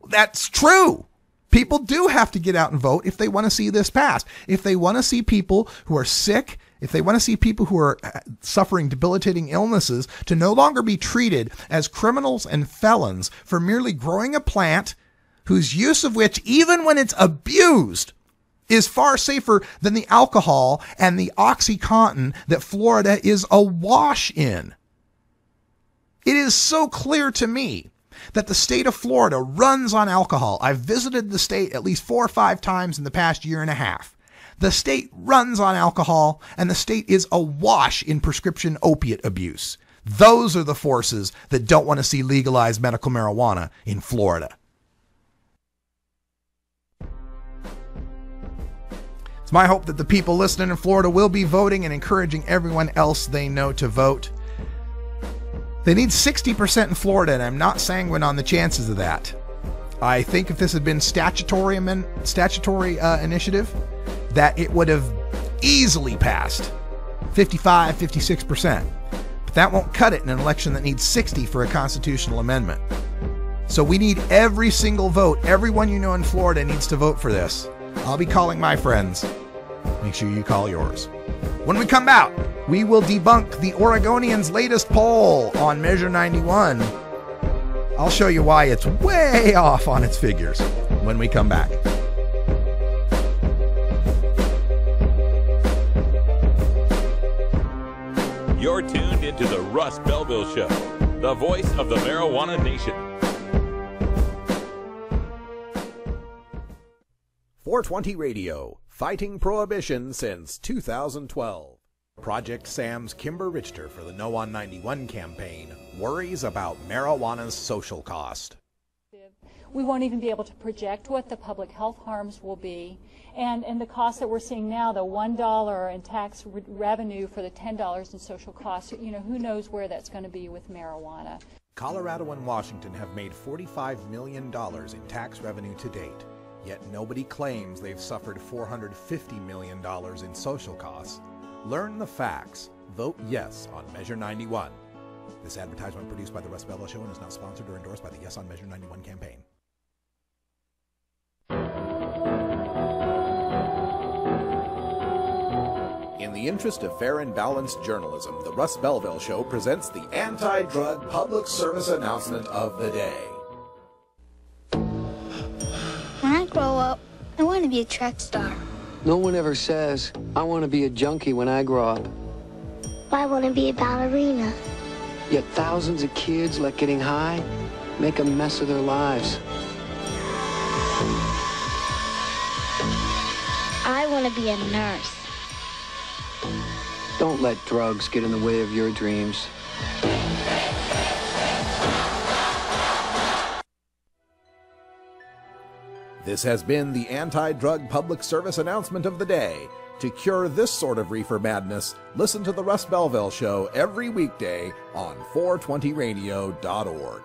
that's true. People do have to get out and vote if they want to see this passed. If they want to see people who are sick, if they want to see people who are suffering debilitating illnesses to no longer be treated as criminals and felons for merely growing a plant whose use of which, even when it's abused, is far safer than the alcohol and the OxyContin that Florida is awash in. It is so clear to me that the state of Florida runs on alcohol. I've visited the state at least 4 or 5 times in the past year and a half. The state runs on alcohol, and the state is awash in prescription opiate abuse. Those are the forces that don't want to see legalized medical marijuana in Florida. It's my hope that the people listening in Florida will be voting and encouraging everyone else they know to vote. They need 60% in Florida, and I'm not sanguine on the chances of that. I think if this had been statutory initiative, that it would have easily passed 55, 56%. But that won't cut it in an election that needs 60 for a constitutional amendment. So we need every single vote. Everyone you know in Florida needs to vote for this. I'll be calling my friends. Make sure you call yours. When we come out, we will debunk the Oregonian's latest poll on Measure 91. I'll show you why it's way off on its figures when we come back. You're tuned into the Russ Belville Show, the voice of the marijuana nation. 420 Radio, fighting prohibition since 2012. Project Sam's Kimber Richter for the No on 91 campaign worries about marijuana's social cost. We won't even be able to project what the public health harms will be. And the costs that we're seeing now, the $1 in tax revenue for the $10 in social costs, you know, who knows where that's going to be with marijuana. Colorado and Washington have made $45 million in tax revenue to date, yet nobody claims they've suffered $450 million in social costs. Learn the facts. Vote yes on Measure 91. This advertisement produced by the Russ Belville Show and is not sponsored or endorsed by the Yes on Measure 91 campaign. In the interest of fair and balanced journalism, the Russ Belville Show presents the anti-drug public service announcement of the day. When I grow up, I want to be a track star. No one ever says, I want to be a junkie when I grow up. I want to be a ballerina. Yet thousands of kids let getting high make a mess of their lives. I want to be a nurse. Don't let drugs get in the way of your dreams. This has been the anti-drug public service announcement of the day. To cure this sort of reefer madness, listen to the Russ Belville Show every weekday on 420radio.org.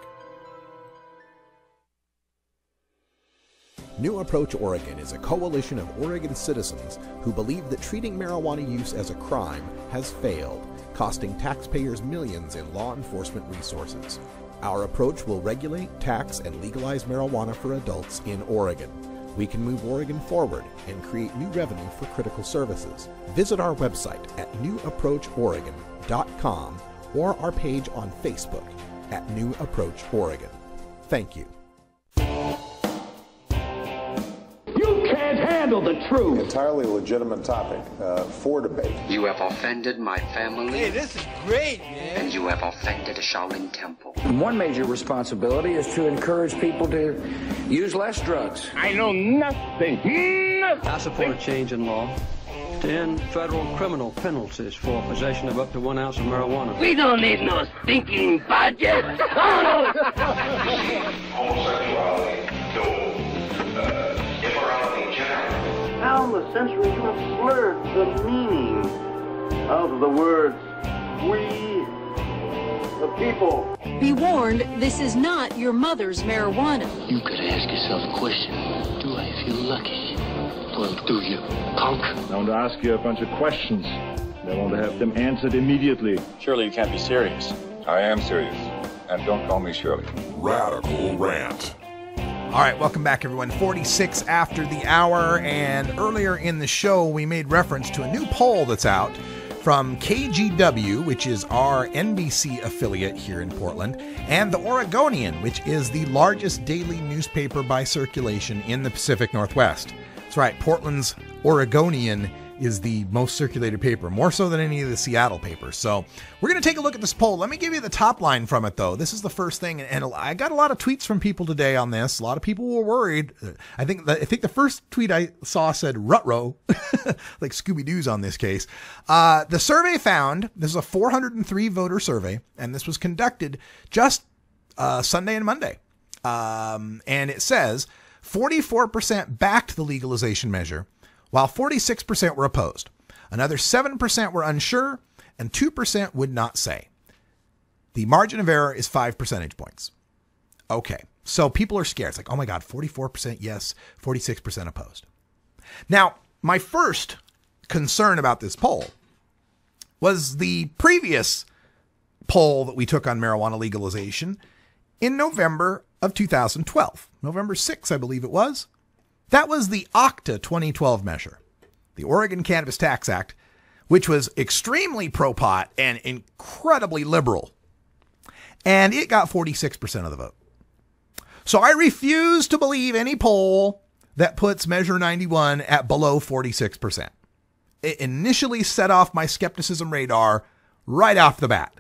New Approach Oregon is a coalition of Oregon citizens who believe that treating marijuana use as a crime has failed, costing taxpayers millions in law enforcement resources. Our approach will regulate, tax, and legalize marijuana for adults in Oregon. We can move Oregon forward and create new revenue for critical services. Visit our website at newapproachoregon.com or our page on Facebook at New Approach Oregon. Thank you. Handle the truth. Entirely legitimate topic for debate. You have offended my family. Hey, this is great, man. And you have offended a Shaolin temple. One major responsibility is to encourage people to use less drugs. I know nothing. I support a change in law. 10 federal criminal penalties for possession of up to 1 ounce of marijuana. We don't need no stinking budget. Homosexuality, immorality in general. How in the century you have slurred the meaning of the words we, the people. Be warned, this is not your mother's marijuana. You could ask yourself a question. Do I feel lucky? Well, do you, punk? I want to ask you a bunch of questions. I want to have them answered immediately. Surely you can't be serious. I am serious. And don't call me Shirley. Radical Rant. All right, welcome back, everyone. 46 after the hour, and earlier in the show, we made reference to a new poll that's out from KGW, which is our NBC affiliate here in Portland, and the Oregonian, which is the largest daily newspaper by circulation in the Pacific Northwest. That's right, Portland's Oregonian is the most circulated paper, more so than any of the Seattle papers. So we're going to take a look at this poll. Let me give you the top line from it, though. This is the first thing, and I got a lot of tweets from people today on this. A lot of people were worried. I think the first tweet I saw said "Rutrow," like Scooby-Doo's on this case. The survey found, this is a 403 voter survey, and this was conducted just Sunday and Monday. And it says 44% backed the legalization measure, while 46% were opposed. Another 7% were unsure, and 2% would not say. The margin of error is 5 percentage points. Okay, so people are scared. It's like, oh my God, 44% yes, 46% opposed. Now, my first concern about this poll was the previous poll that we took on marijuana legalization in November of 2012. November 6th, I believe it was. That was the OCTA 2012 measure, the Oregon Cannabis Tax Act, which was extremely pro-pot and incredibly liberal. And it got 46% of the vote. So I refuse to believe any poll that puts Measure 91 at below 46%. It initially set off my skepticism radar right off the bat.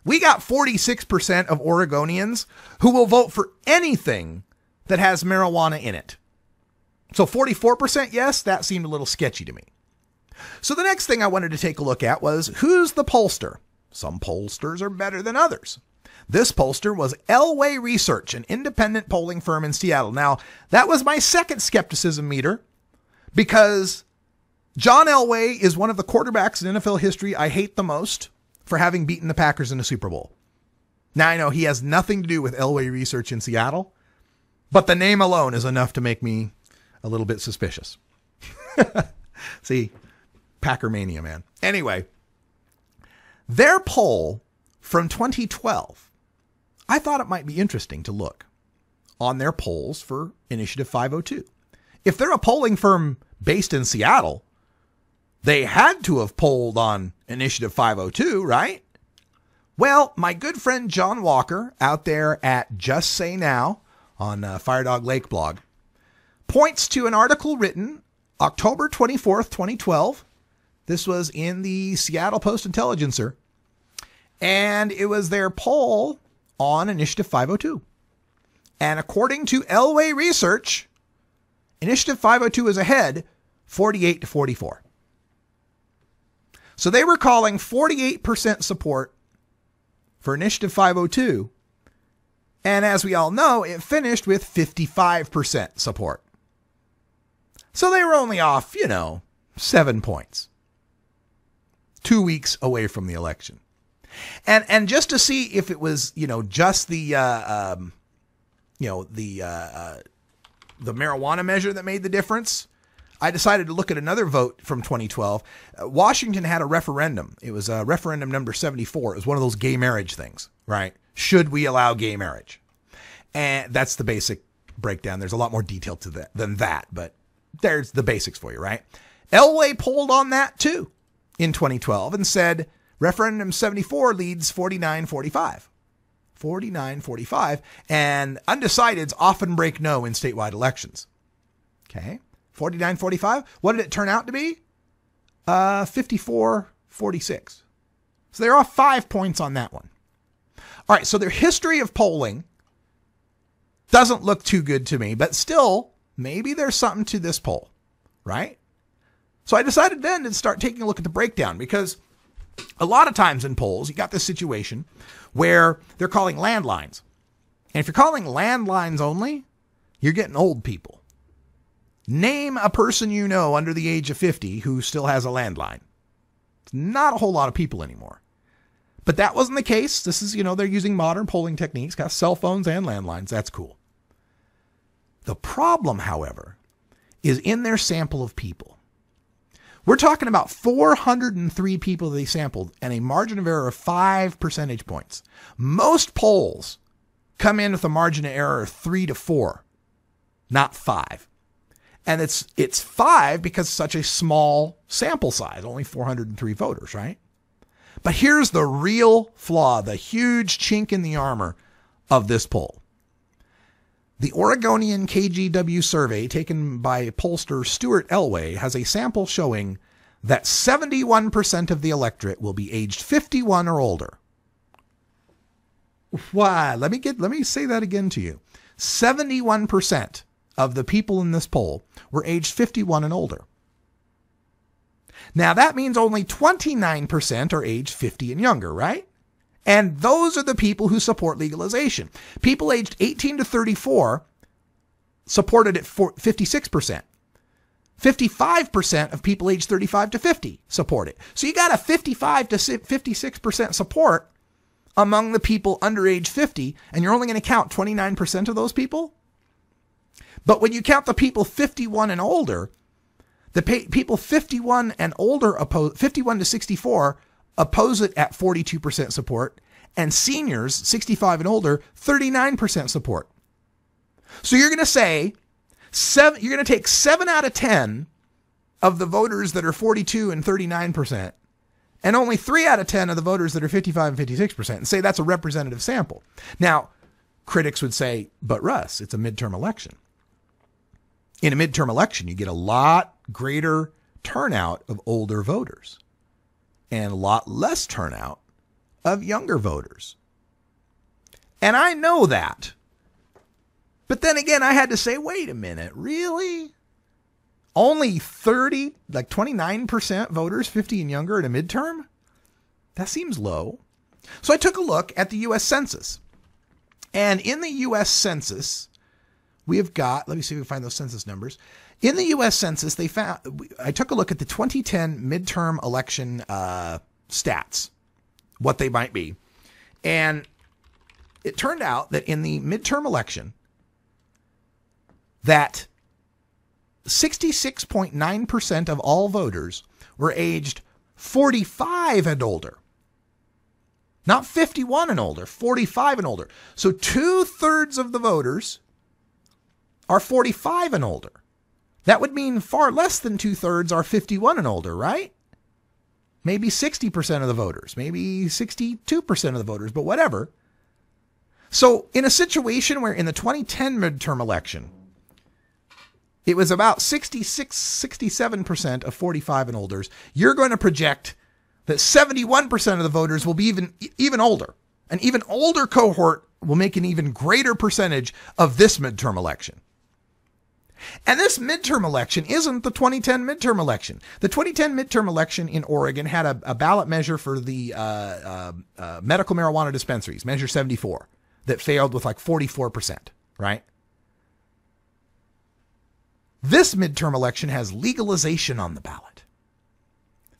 We got 46% of Oregonians who will vote for anything that has marijuana in it. So 44% yes, that seemed a little sketchy to me. So the next thing I wanted to take a look at was, who's the pollster? Some pollsters are better than others. This pollster was Elway Research, an independent polling firm in Seattle. Now, that was my second skepticism meter, because John Elway is one of the quarterbacks in NFL history I hate the most for having beaten the Packers in the Super Bowl. Now, I know he has nothing to do with Elway Research in Seattle, but the name alone is enough to make me a little bit suspicious. See, Packer mania, man. Anyway, their poll from 2012, I thought it might be interesting to look on their polls for Initiative 502. If they're a polling firm based in Seattle, they had to have polled on Initiative 502, right? Well, my good friend John Walker out there at Just Say Now on Firedog Lake blog points to an article written October 24th, 2012. This was in the Seattle Post-Intelligencer, and it was their poll on Initiative 502. And according to Elway Research, Initiative 502 is ahead 48 to 44. So they were calling 48% support for Initiative 502. And as we all know, it finished with 55% support. So they were only off, 7 points. 2 weeks away from the election. And just to see if it was, just the marijuana measure that made the difference, I decided to look at another vote from 2012. Washington had a referendum. It was referendum number 74. It was one of those gay marriage things, right? Should we allow gay marriage? And that's the basic breakdown. There's a lot more detail to that than that, but there's the basics for you, right? Elway polled on that too in 2012 and said referendum 74 leads 49-45. 49-45, and undecideds often break no in statewide elections. Okay, 49-45. What did it turn out to be? 54-46. So they're off 5 points on that one. All right, so their history of polling doesn't look too good to me, but still, maybe there's something to this poll, right? So I decided then to start taking a look at the breakdown, because a lot of times in polls, you got this situation where they're calling landlines. And if you're calling landlines only, you're getting old people. Name a person you know under the age of 50 who still has a landline. It's not a whole lot of people anymore. But that wasn't the case. This is, they're using modern polling techniques, got cell phones and landlines. That's cool. The problem, however, is in their sample of people. We're talking about 403 people they sampled and a margin of error of 5 percentage points. Most polls come in with a margin of error of 3 to 4, not 5. And it's 5 because it's such a small sample size, only 403 voters, right? But here's the real flaw, the huge chink in the armor of this poll. The Oregonian KGW survey taken by pollster Stuart Elway has a sample showing that 71% of the electorate will be aged 51 or older. Why? Let me say that again to you. 71% of the people in this poll were aged 51 and older. Now that means only 29% are aged 50 and younger, right? And those are the people who support legalization. People aged 18 to 34 supported it for 56%. 55% of people aged 35 to 50 support it. So you got a 55 to 56% support among the people under age 50, and you're only going to count 29% of those people? But when you count the people 51 and older, the people 51 and older 51 to 64 oppose it at 42% support, and seniors 65 and older 39% support. So you're going to say you're going to take 7 out of 10 of the voters that are 42 and 39%, and only 3 out of 10 of the voters that are 55 and 56%, and say that's a representative sample. Now, critics would say, but Russ, it's a midterm election. In a midterm election, you get a lot greater turnout of older voters and a lot less turnout of younger voters. And I know that. But then again, I had to say, wait a minute, really? Only 29% voters 50 and younger in a midterm? That seems low. So I took a look at the U.S. Census. And in the U.S. Census, we have got, let me see if we can find those census numbers. In the U.S. Census, I took a look at the 2010 midterm election stats, what they might be. And it turned out that in the midterm election, that 66.9% of all voters were aged 45 and older. Not 51 and older, 45 and older. So 2/3 of the voters are 45 and older. That would mean far less than 2/3 are 51 and older, right? Maybe 60% of the voters, maybe 62% of the voters, but whatever. So in a situation where in the 2010 midterm election, it was about 67% of 45 and olders, you're going to project that 71% of the voters will be even older. An even older cohort will make an even greater percentage of this midterm election. And this midterm election isn't the 2010 midterm election. The 2010 midterm election in Oregon had a ballot measure for the medical marijuana dispensaries, Measure 74, that failed with like 44%, right? This midterm election has legalization on the ballot.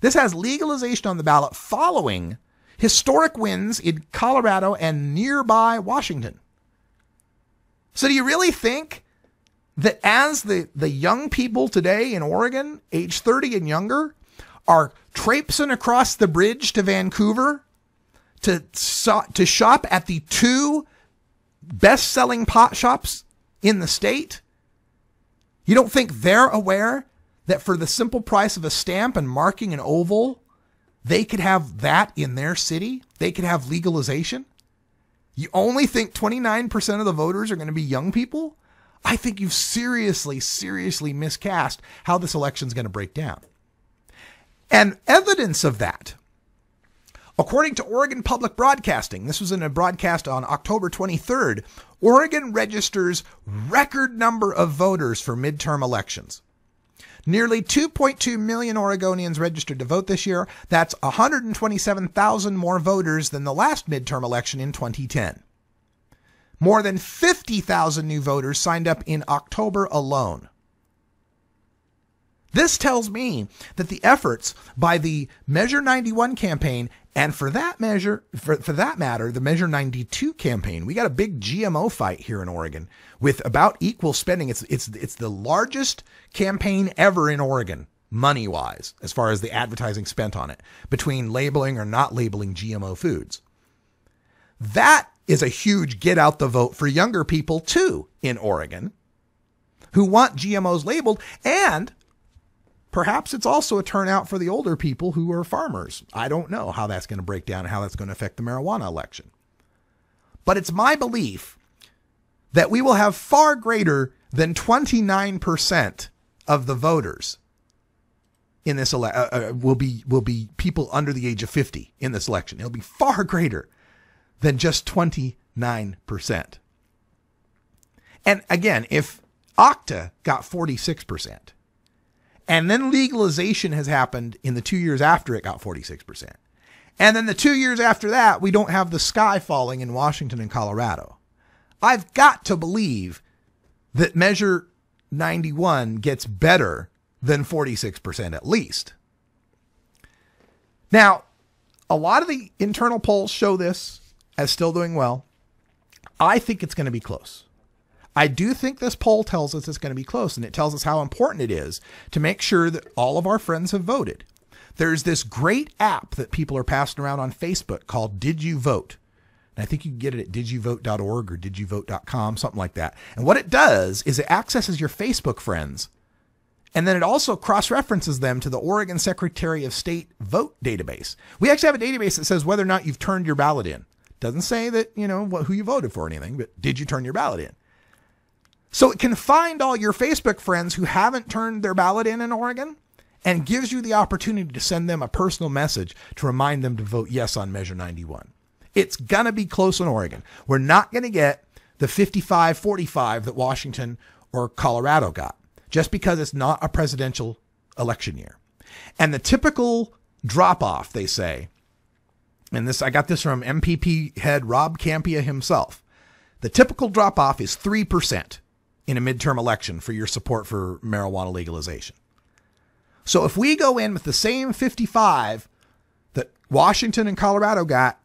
This has legalization on the ballot following historic wins in Colorado and nearby Washington. So do you really think that as the young people today in Oregon, age 30 and younger, are traipsing across the bridge to Vancouver to shop at the 2 best-selling pot shops in the state, you don't think they're aware that for the simple price of a stamp and marking an oval, they could have that in their city? They could have legalization? You only think 29% of the voters are going to be young people? I think you've seriously miscast how this election is going to break down. And evidence of that, according to Oregon Public Broadcasting, this was in a broadcast on October 23rd, Oregon registers record number of voters for midterm elections. Nearly 2.2 million Oregonians registered to vote this year. That's 127,000 more voters than the last midterm election in 2010. More than 50,000 new voters signed up in October alone. This tells me that the efforts by the Measure 91 campaign, and for that matter, the Measure 92 campaign, we got a big GMO fight here in Oregon with about equal spending. It's the largest campaign ever in Oregon, money-wise, as far as the advertising spent on it, between labeling or not labeling GMO foods. That is a huge get out the vote for younger people, too, in Oregon, who want GMOs labeled, and perhaps it's also a turnout for the older people who are farmers. I don't know how that's going to break down and how that's going to affect the marijuana election. But it's my belief that we will have far greater than 29% of the voters in this will be people under the age of 50 in this election. It'll be far greater than just 29%. And again, if OCTA got 46%, and then legalization has happened in the 2 years after it got 46%. And then the 2 years after that, we don't have the sky falling in Washington and Colorado. I've got to believe that Measure 91 gets better than 46% at least. Now, a lot of the internal polls show this as still doing well. I think it's going to be close. I do think this poll tells us it's going to be close, and it tells us how important it is to make sure that all of our friends have voted. There's this great app that people are passing around on Facebook called Did You Vote? And I think you can get it at didyouvote.org or didyouvote.com, something like that. And what it does is it accesses your Facebook friends, and then it also cross-references them to the Oregon Secretary of State vote database. We actually have a database that says whether or not you've turned your ballot in. Doesn't say that, who you voted for or anything, but did you turn your ballot in? So it can find all your Facebook friends who haven't turned their ballot in Oregon and gives you the opportunity to send them a personal message to remind them to vote yes on Measure 91. It's going to be close in Oregon. We're not going to get the 55-45 that Washington or Colorado got just because it's not a presidential election year. And the typical drop-off, they say, and this I got this from MPP head Rob Campia himself, the typical drop-off is 3%. In a midterm election for your support for marijuana legalization. So if we go in with the same 55 that Washington and Colorado got,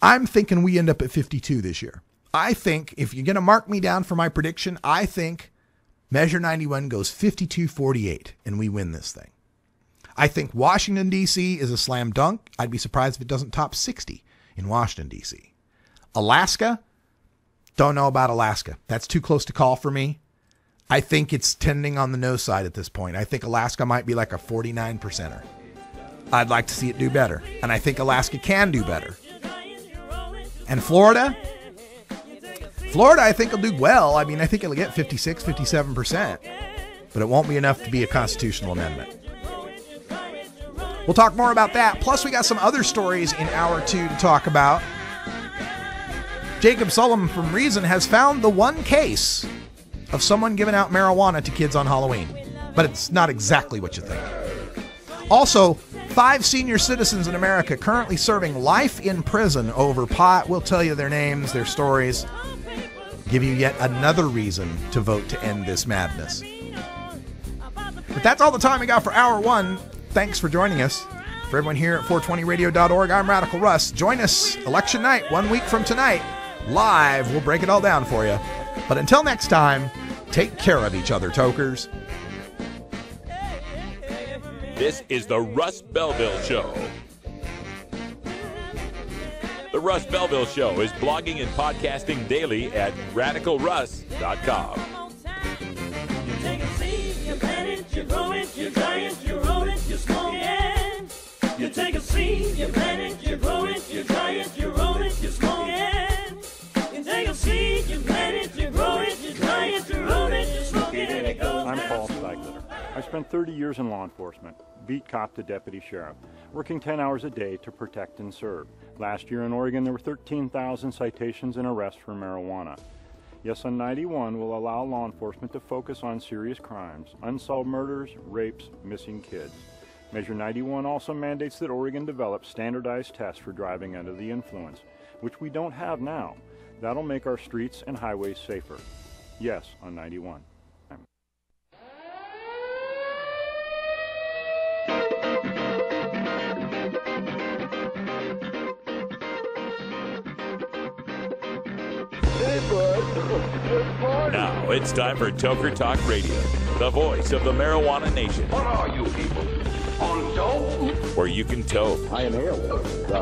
I'm thinking we end up at 52 this year. I think if you're going to mark me down for my prediction, I think Measure 91 goes 52-48 and we win this thing. I think Washington, D.C. is a slam dunk. I'd be surprised if it doesn't top 60 in Washington, D.C. Alaska, don't know about Alaska. That's too close to call for me. I think it's tending on the no side at this point. I think Alaska might be like a 49%er. I'd like to see it do better. And I think Alaska can do better. And Florida, I think will do well. I mean, I think it'll get 56, 57%. But it won't be enough to be a constitutional amendment. We'll talk more about that. Plus, we got some other stories in Hour 2 to talk about. Jacob Solomon from Reason has found the one case of someone giving out marijuana to kids on Halloween. But it's not exactly what you think. Also, 5 senior citizens in America currently serving life in prison over pot. We'll tell you their names, their stories. Give you yet another reason to vote to end this madness. But that's all the time we got for Hour 1. Thanks for joining us. For everyone here at 420radio.org, I'm Radical Russ. Join us election night, 1 week from tonight. Live, we'll break it all down for you. But until next time, take care of each other, tokers. This is the Russ Belville Show. The Russ Belville Show is blogging and podcasting daily at radicalruss.com. You take a seed, you plant it, you grow it, you dry it, you roll it, you smoke it. You take a seed, you plant it, you grow it, you dry it, you roll it, you smoke it. You take a seed, you plant it, you grow it, you dry it, you roll it, you smoke it, and it goes. I'm Paul Steigler. I spent 30 years in law enforcement, beat cop to deputy sheriff, working 10 hours a day to protect and serve. Last year in Oregon, there were 13,000 citations and arrests for marijuana. Yes on 91 will allow law enforcement to focus on serious crimes, unsolved murders, rapes, missing kids. Measure 91 also mandates that Oregon develop standardized tests for driving under the influence, which we don't have now. That'll make our streets and highways safer. Yes on 91. Now it's time for Toker Talk Radio, the voice of the marijuana nation. What are you people? On dope? Where you can toke. I inhale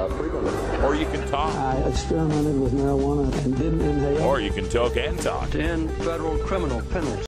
frequently. Or you can talk. I experimented with marijuana and didn't inhale. Or you can toke and talk. 10 federal criminal penalties.